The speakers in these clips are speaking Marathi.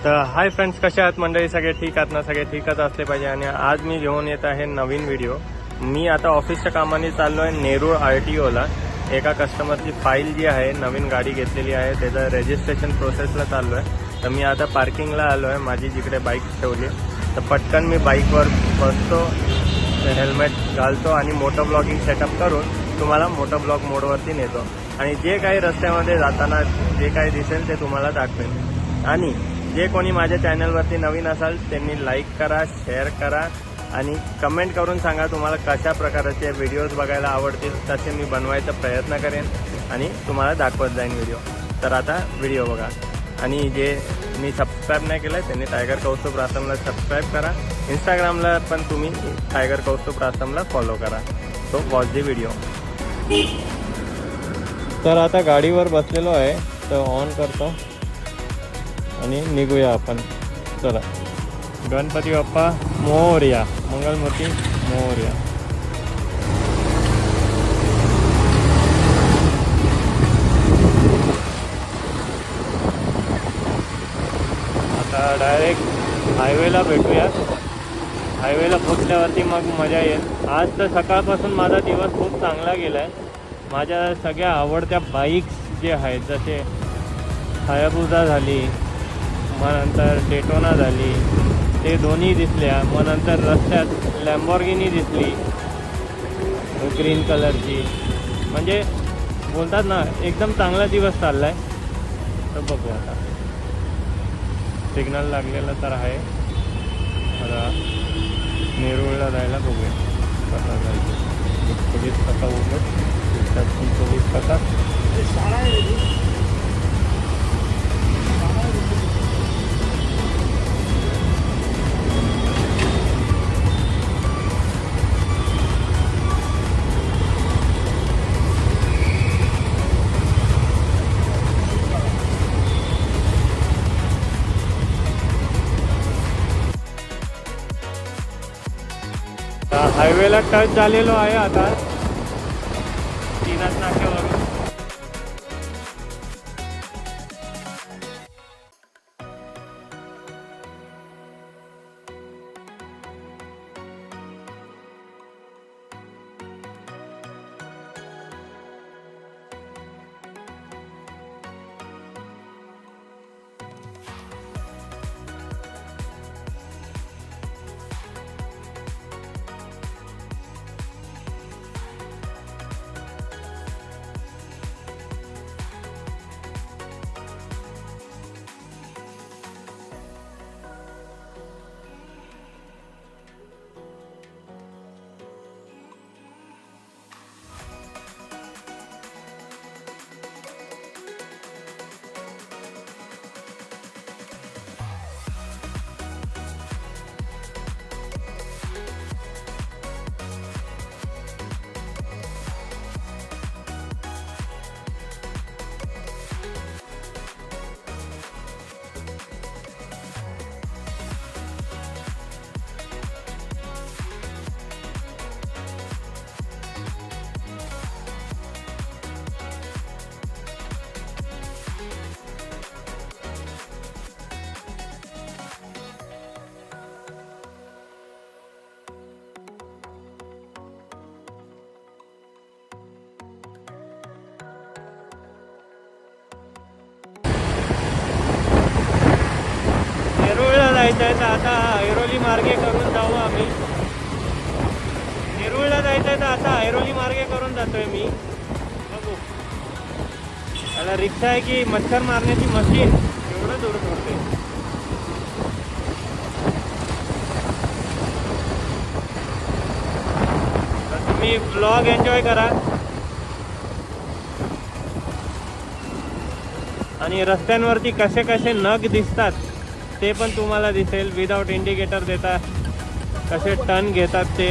तर हाय फ्रेंड्स, कसे आहात मंडळी? सगळे ठीक आहात ना? सगळे ठीकच असले पाहिजे. आणि आज मी घेऊन येत आहे नवीन व्हिडिओ. मी आता ऑफिसच्या कामाने चाललो आहे नेरूळ RTOला. एका कस्टमरची फाईल जी आहे, नवीन गाडी घेतलेली आहे, त्याचं रजिस्ट्रेशन प्रोसेसला चाललो आहे. तर मी आता पार्किंगला आलो आहे, माझी जिकडे बाईक ठेवली. तर पटकन मी बाईकवर बसतो, हेल्मेट घालतो आणि मोटो ब्लॉगिंग सेटअप करून तुम्हाला मोटो ब्लॉग मोडवरती नेतो. आणि जे काही रस्त्यामध्ये जाताना जे काही दिसेल ते तुम्हाला दाखवेन. आणि जे कोणी माझ्या चॅनलवरती नवीन असाल त्यांनी लाईक करा, शेअर करा आणि कमेंट करून सांगा तुम्हाला कशा प्रकारचे व्हिडिओज बघायला आवडतील. तसे मी बनवायचा प्रयत्न करेन आणि तुम्हाला दाखवत जाईन व्हिडिओ. तर आता व्हिडिओ बघा. आणि जे मी सबस्क्राईब नाही केलं त्यांनी टायगर कौस्तुभ रासमला सबस्क्राईब करा. इंस्टाग्रामला पण तुम्ही टायगर कौस्तुभ रासमला फॉलो करा. So watch the video. तर आता गाडीवर बसलेलो आहे, तर ऑन करतो आणि निघूया आपण. चला. गणपती बाप्पा मोरया, मंगलमूर्ती मोरया. आता डायरेक्ट हायवेला भेटूया. हायवेला पोचल्यावरती मग मजा येईल. आज तर सकाळपासून माझा दिवस खूप चांगला गेला आहे. माझ्या सगळ्या आवडत्या बाईक्स जे आहेत, जसे हायाबुसा झाली, मग नंतर डेटोना झाली, ते दोन्ही दिसल्या. मग नंतर रस्त्यात लॅम्बॉर्गिनी दिसली ग्रीन कलरची. म्हणजे बोलतात ना, एकदम चांगला दिवस चालला आहे. तर बघू आता. सिग्नल लागलेलं तर आहे. आता नेरूळला जायला बघूया कसं जायचं. पोलीस कसा उघड पोलीस कसा. हायवेला टच झालेलो आहे आता तीनच नाक्यावरून. जायचं आहे तर आता ऐरोली मार्गे करून जाऊ आम्ही. नेरूळला जायचं आहे तर आता ऐरोली मार्गे करून जातोय मी. बघू. त्याला रिक्षा आहे की मच्छर मारण्याची मशीन एवढं दूर सोडते. तर तुम्ही ब्लॉग एन्जॉय करा. आणि रस्त्यांवरती कसे कसे नग दिसतात ते पण तुम्हाला दिसेल. विदाउट इंडिकेटर देता कसे टर्न घेतात ते.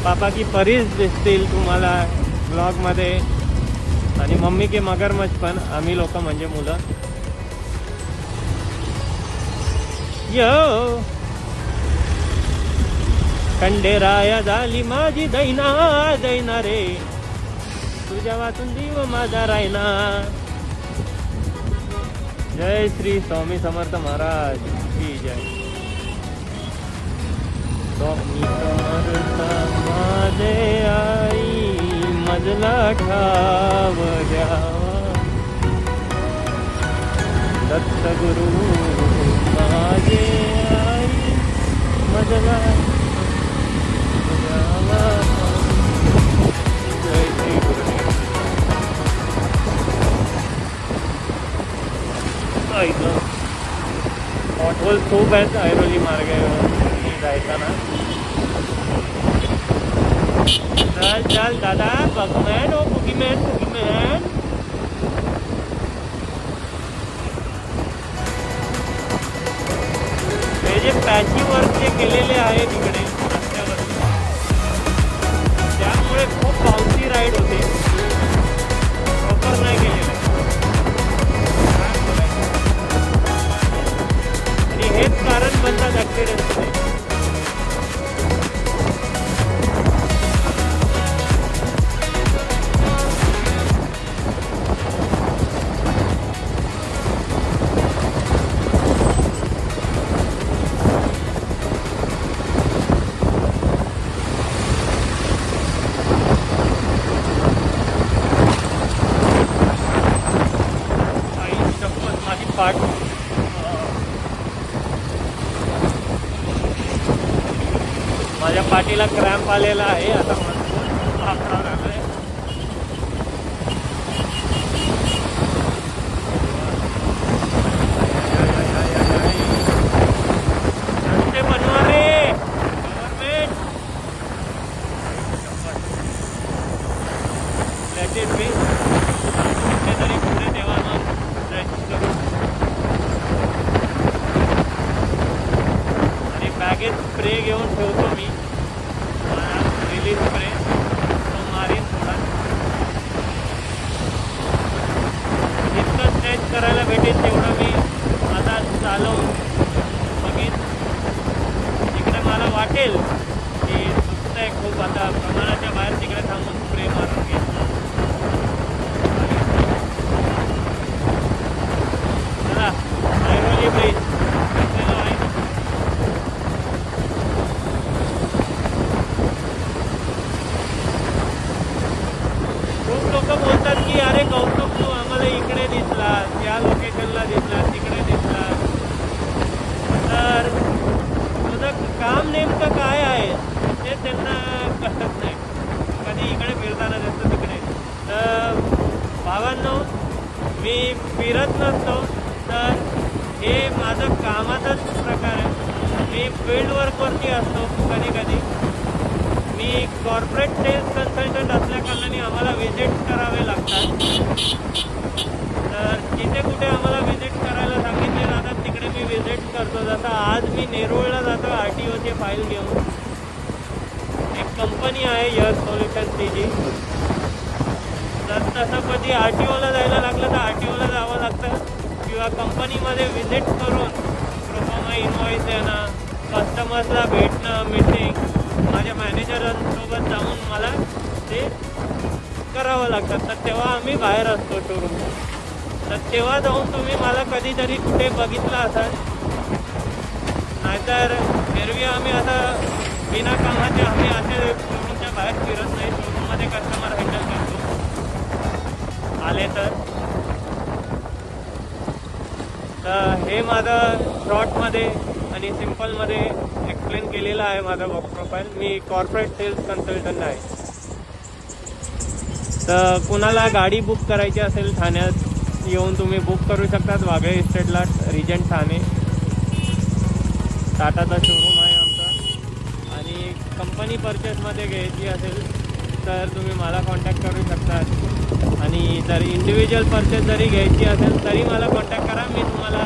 पापा की परीस दिसतील तुम्हाला ब्लॉगमध्ये. आणि मम्मी के मगरमच्छ पण. आम्ही लोक म्हणजे मुलं. यो खंडेराया झाली माझी दैना दैना रे, तुझ्या वाचून जीव माझा रायना. जय श्री स्वामी समर्थ महाराज की जय. स्वामी समर्थ माझे आई मजला ठाव द्यावा. दत्तगुरु माझे आई मजला द्यावा. जय श्री गुरुदेव. पॉटहोल खूप आहेत ऐरोली मार्गे जायचा ना. चल चल दादा बघमॅन ओ बुगीमॅन बुगीमॅन. हे जे पॅची वर्क जे केलेले आहे तिकडे रस्त्यावर त्यामुळे खूप बाउन्सी राईड होते. प्रॉपर नाही केलेलं आणि हेच कारण बनतात ऍक्सिडेंटचे. पाठ माझ्या पाठीला क्रॅम्प आलेला आहे आता. रस्ते बनवा रे गव्हर्नमेंट. Let it be. तरी पुढे देवा बॅगेत स्प्रे घेऊन ठेवतो मी. रिलीज स्प्रे तो मारीन थोडा. जितकं स्ट्रेच करायला भेटेल तेवढं मी आता चालवून बघेन. तिकडे मला वाटेल की सुचतंय खूप आता प्रमाणाच्या बाहेर तिकडे थांबून स्प्रे मारून घेईन. चला ऐरोली ब्रिज बोलतात की अरे कौतुक तू आम्हाला इकडे दिसला, या लोकेशनला दिसला, तिकडे दिसला. तर तुझं काम नेमकं काय आहे ते त्यांना कळत नाही. कधी इकडे फिरताना दिसतं तिकडे. तर भावांनो मी फिरत नसतो तर हे माझं कामाचाच प्रकार आहे. मी फील्ड वर्कवरती असतो. कधी कधी मी कॉर्पोरेट सेल्स कन्सल्टंट असल्याकारणाने आम्हाला व्हिजिट करावे लागतात. तर जिथे कुठे आम्हाला व्हिजिट करायला सांगितले जातात तिकडे मी व्हिजिट करतो. जसं आज मी नेरूळला जातो RTOची फाईल घेऊन. एक कंपनी आहे यस सोल्युशन CG. तर तसं कधी RTOला जायला लागलं तर RTOला जावं लागतं किंवा कंपनीमध्ये व्हिजिट करून प्रोफॉर्मा इनवॉइस देणं, कस्टमर्सला भेटणं, मीटिंग माझ्या मॅनेजरांसोबत जाऊन मला ते करावं लागतं. तर तेव्हा आम्ही बाहेर असतो शोरूम. तर तेव्हा जाऊन तुम्ही मला कधीतरी कुठे बघितलं असाल. नाहीतर एरवी आम्ही आता बिना कामाचे आम्ही असे शोरूमच्या बाहेर फिरत नाही. शोरूममध्ये कस्टमर हँडल करतो आले तर. हे माझं शॉर्टमध्ये आणि सिम्पलमध्ये एक्सप्लेन केलेलं आहे माझा वर्क प्रोफाईल. मी कॉर्पोरेट सेल्स कन्सल्टंट आहे. तर कुणाला गाडी बुक करायची असेल ठाण्यात येऊन तुम्ही बुक करू शकतात. वाघळे इस्टेटला रिजंट ठाणे टाटाचा शोरूम आहे आमचा. आणि कंपनी परचेसमध्ये घ्यायची असेल तर तुम्ही मला कॉन्टॅक्ट करू शकतात. आणि जर इंडिव्हिज्युअल परचेस जरी घ्यायची असेल तरी मला कॉन्टॅक्ट करा. मी तुम्हाला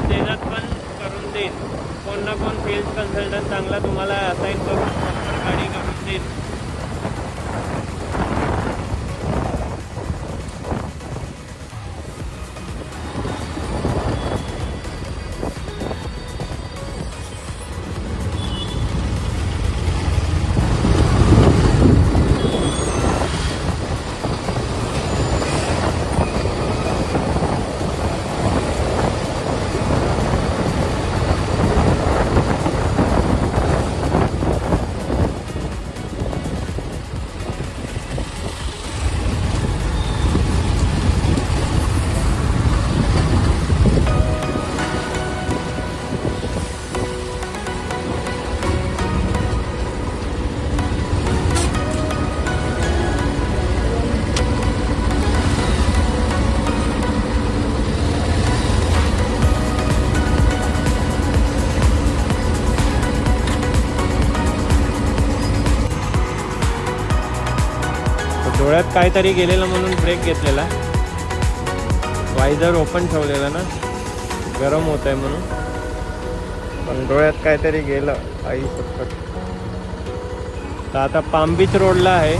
त्याच्यात पण करून देईन. कोण ना कोण सेल्स कन्सल्टंट चांगला तुम्हाला असाईन करून प्रॉपर गाडी करून देईन. डोळ्यात काहीतरी गेलेलं म्हणून ब्रेक घेतलेला. वायझर ओपन ठेवलेला ना, गरम होत आहे म्हणून. पण डोळ्यात काहीतरी गेलं आई सपट. तर आता पाम बीच रोडला आहे.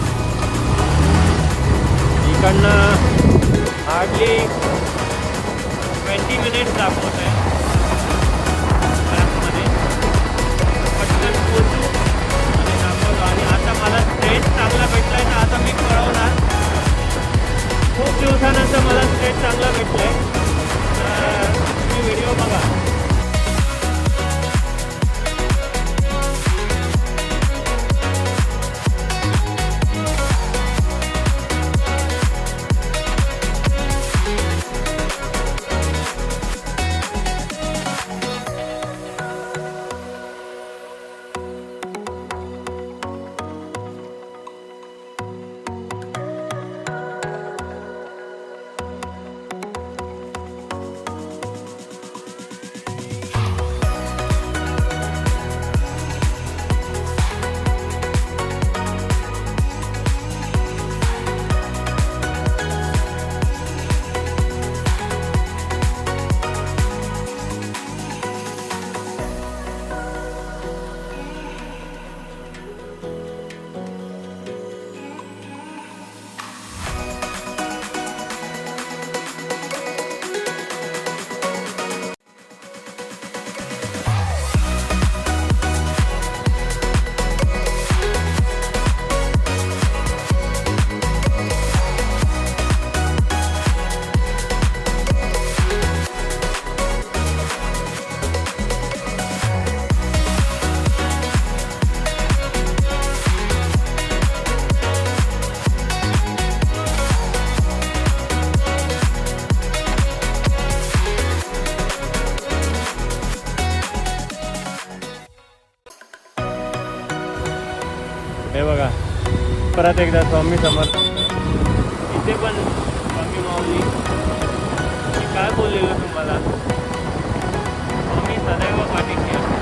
इकडनं हार्डली 20 मिनिट्स दाखवत आहे मॅपमध्ये. पटकन पोहोचू आणि दाखवतो. आणि आता मला स्ट्रेच चांगला भेटला आहे, तर आता मी कळवणार. खूप दिवसानंतर मला स्ट्रेच चांगला भेटला आहे, तर तुम्ही व्हिडिओ बघा. हे बघा, परत एकदा स्वामी समर्थ. इथे पण स्वामी माऊली. मी काय बोललेलो तुम्हाला, स्वामी सदैव पाठीशी असतो.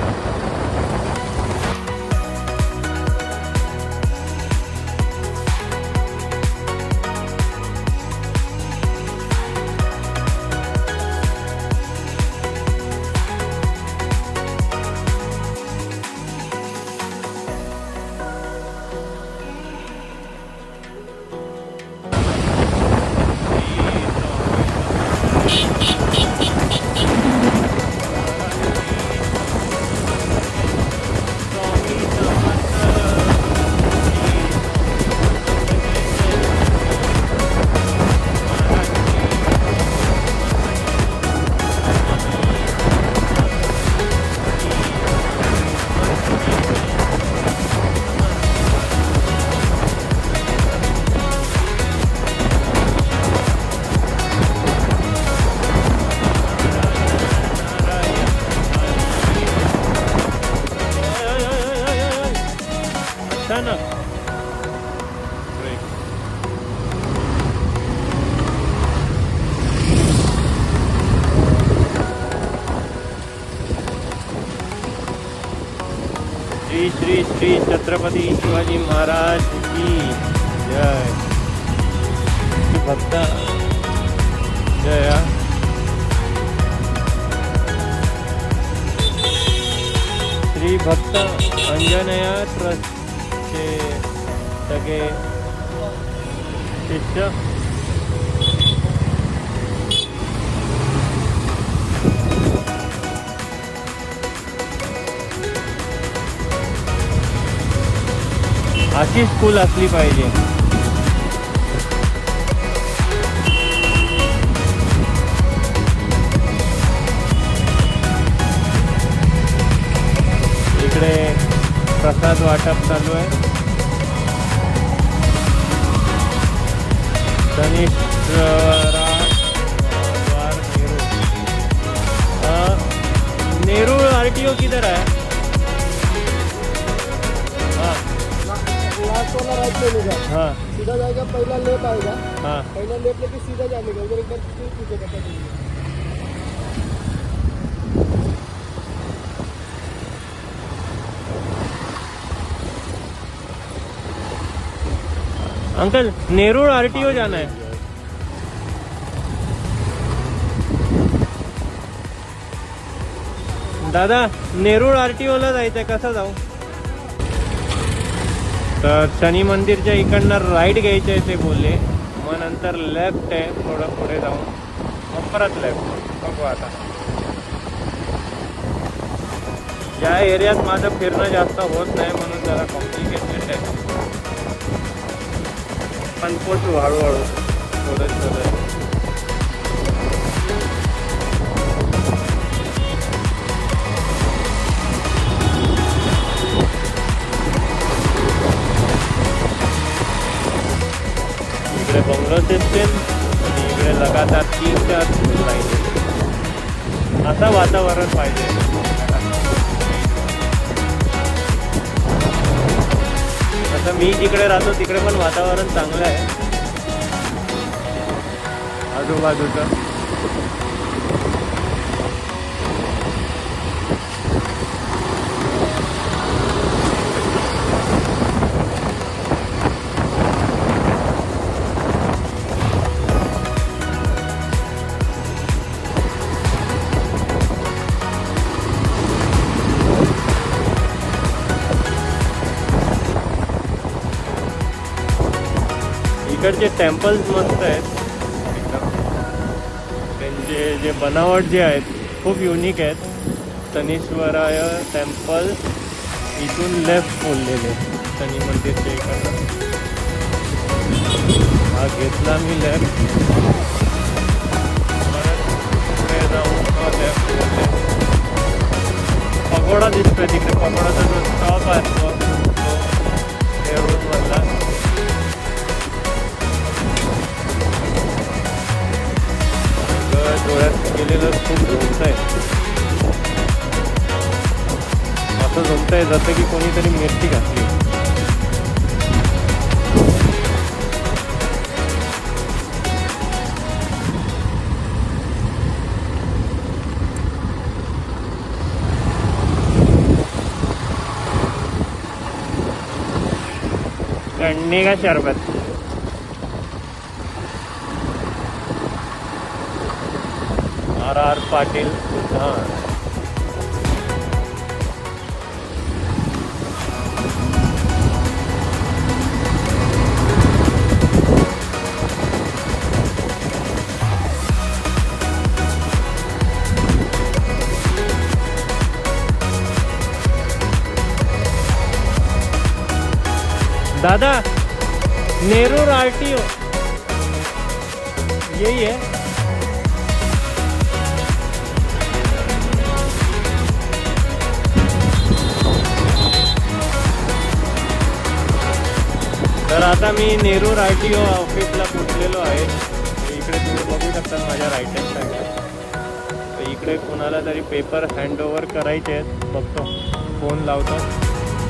अचानक ब्रेक. श्री श्री श्री छत्रपती शिवाजी महाराज की जय. भक्त जय. श्री भक्त अंजनेय ट्रस्टचे सगळे शिष्य अशी स्कूल असली पाहिजे. इकडे प्रसाद वाटप चालू आहे. नेहरू आरटीओ किधर है? हाँ लास्ट वाला राइट ले लेगा. हाँ सीधा जाएगा, पहला लेफ्ट आएगा. हाँ पहला लेफ्ट लेके सीधा जाने का. उधर एक बार पीछे पता चलेगा. अंकल नेरूर आरटीओ जाना है। दादा नेरूळ आरटीओ ला जायचंय, कसं जाऊ? तर शनी मंदिरच्या इकडनं राईट घ्यायचं आहे ते बोलले, मग नंतर लेफ्ट आहे थोडं पुढे जाऊन, मग परत लेफ्ट। बघू आता या एरियात माझं फिरणं जास्त होत नाही म्हणून जरा कॉम्प्लिकेटेड आहे, पण पोचू हळूहळू थोडं थोडं। इकडे बंगलो सिस्टम आणि इकडे लगातार 3-4 लाईन, असं वातावरण पाहिजे। आता मी जिकडे राहतो तिकडे पण वातावरण चांगलं आहे आजूबाजूचं। इकडचे टेम्पल्स मस्त आहेत एकदम, त्यांचे जे बनावट जे आहेत खूप युनिक आहेत। शनीश्वराय टेम्पल इथून लेफ्ट बोललेले शनी मंदिरच्या इकडनं, हा घेतला मी लेफ्ट, परत पुढे जाऊन लेफ्ट बोलले। पगोडा दिसतोय तिकडे, पगोडाचा जो स्टॉप आहे तो नेरूळमधला। डोळ्यात गेलेलं खूप झोमत आहे, असं झोमत आहे जसं की कोणीतरी मिरची घातली। गन्ने का शरबत, RR पाटील उद्यान। दादा नेरूर आरटीओ यही है। तर आता मी नेरूर आरटीओ ऑफिसला पोचलेलो आहे। इकडे तुम्ही बघू शकता माझ्या राईट हँड साईडला, तर इकडे कोणाला तरी पेपर हँडओव्हर करायचे आहेत, बघतो फोन लावतो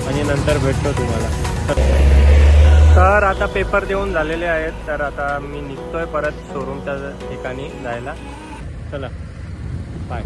आणि नंतर भेटतो तुम्हाला। तर आता पेपर देऊन झालेले आहेत, तर आता मी निघतोय परत शोरूमच्या ठिकाणी जायला। चला बाय।